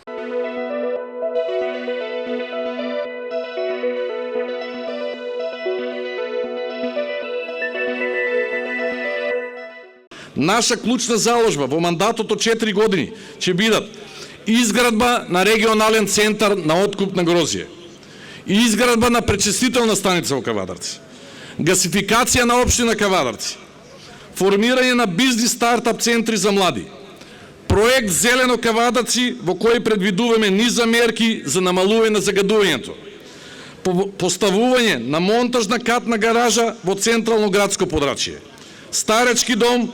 Наша клучна заложба во мандатот од 4 години ќе бидат изградба на регионален центар на откуп на грозје, изградба на пречистителна станица во Кавадарци, гасификација на општина Кавадарци, формирање на бизнис стартап центри за млади, проект Зелено Кавадарци во кој предвидуваме низа мерки за намалување на загадувањето, поставување на монтажна катна гаража во централно градско подрачје, старечки дом,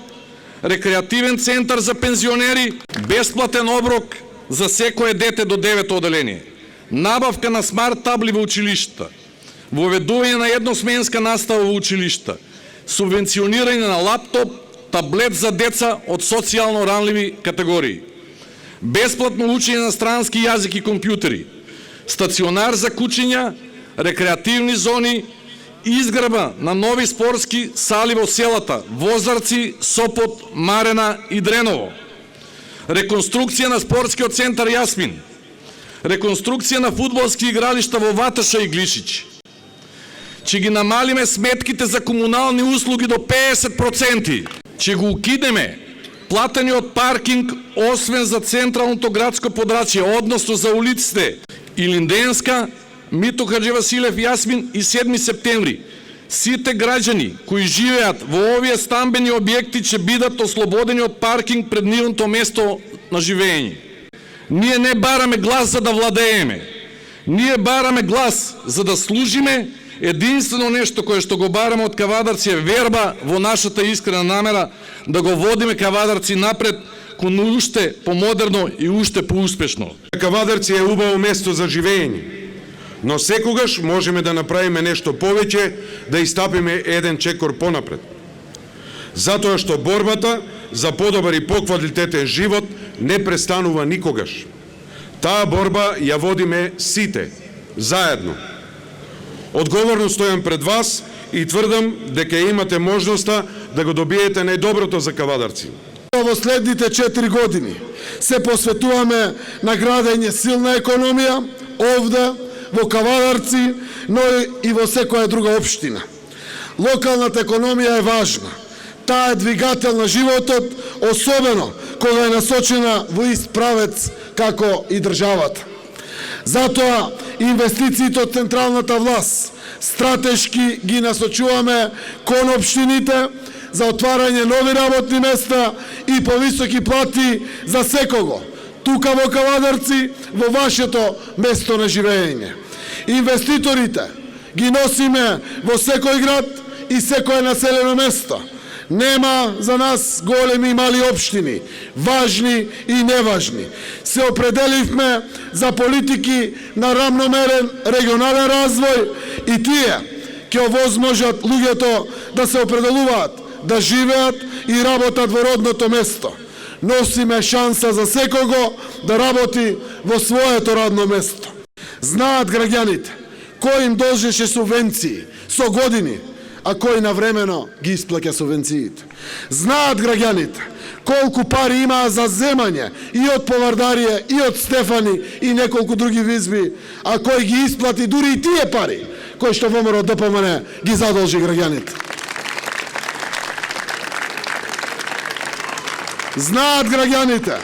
рекреативен центар за пензионери, бесплатен оброк за секое дете до 9 оделение, набавка на смарт табли во училиштата, воведување на едносменска настава во училиштата, субвенционирање на лаптоп, таблет за деца од социјално ранливи категории, бесплатно учење на странски јазик и компјутери, стационар за кучиња, рекреативни зони, изградба на нови спортски сали во селата Возарци, Сопот, Марена и Дреново, реконструкција на спортскиот центар Јасмин, реконструкција на фудбалски игралишта во Ваташа и Глишич. Ќе ги намалиме сметките за комунални услуги до 50%. Ќе го укинеме платениот паркинг освен за централното градско подрачје, односно за улиците Илинденска, Мито Хадживасилев, Јасмин и 7 септември. Сите граѓани кои живеат во овие стамбени објекти ќе бидат ослободени од паркинг пред нивното место на живење. Ние не бараме глас за да владееме. Ние бараме глас за да служиме. Единствено нешто кое што го бараме од Кавадарци е верба во нашата искрена намера да го водиме Кавадарци напред кон уште помодерно и уште поуспешно. Кавадарци е убаво место за живење, но секогаш можеме да направиме нешто повеќе, да истапиме еден чекор понапред. Затоа што борбата за подобар и поквалитетен живот не престанува никогаш. Таа борба ја водиме сите, заедно. Одговорно стојам пред вас и тврдам дека имате можноста да го добиете најдоброто за Кавадарци. Во следните 4 години се посветуваме на градење силна економија овде во Кавадарци, но и во секоја друга општина. Локалната економија е важна. Таа е двигател на животот, особено кога е насочена во ист правец како и државата. Затоа инвестициите од централната власт стратешки ги насочуваме кон општините за отварање нови работни места и повисоки плати за секого. Тука во Кавадарци, во вашето место на живење. Инвеститорите ги носиме во секој град и секое населено место. Нема за нас големи и мали општини, важни и неважни. Се определивме за политики на рамномерен регионален развој и тие ќе овозможат луѓето да се определуваат, да живеат и работат во родното место. Носиме шанса за секого да работи во своето родно место. Знаат граѓаните кој им должеше субвенции со години, а кој навремено ги исплаќа субвенциите. Знаат граѓаните колку пари имаа за земање и од Повардарија, и од Стефани, и неколку други визби, а кој ги исплати дури и тие пари, кои што ВМРО ДПМН ги задолжи граѓаните. Знаат граѓаните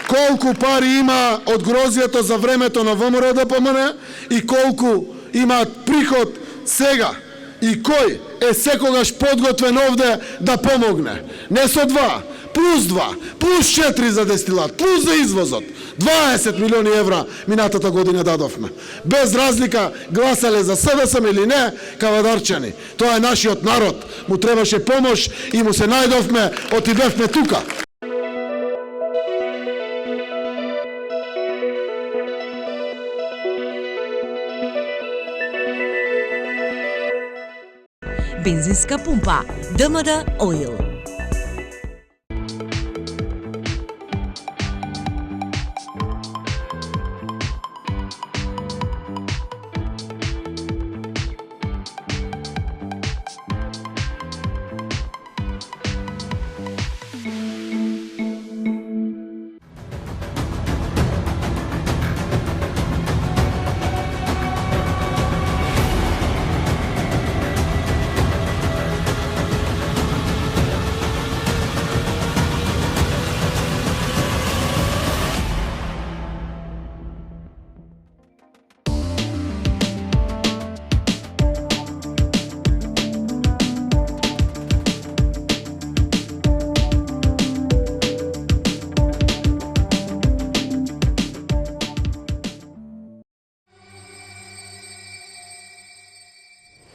колку пари има од грозјето за времето на ВМРО ДПМН и колку имаат приход сега и кој е секогаш подготвен овде да помогне. Не со 2, плюс 2, плюс 4 за дестилат, плюс за извозот. 20 милиони евра минатата година дадовме. Без разлика гласале за СДСМ или не, кавадарчани. Тоа е нашиот народ. Му требаше помош и му се најдовме, отидевме тука. Бензинска пумпа ДМД Оил.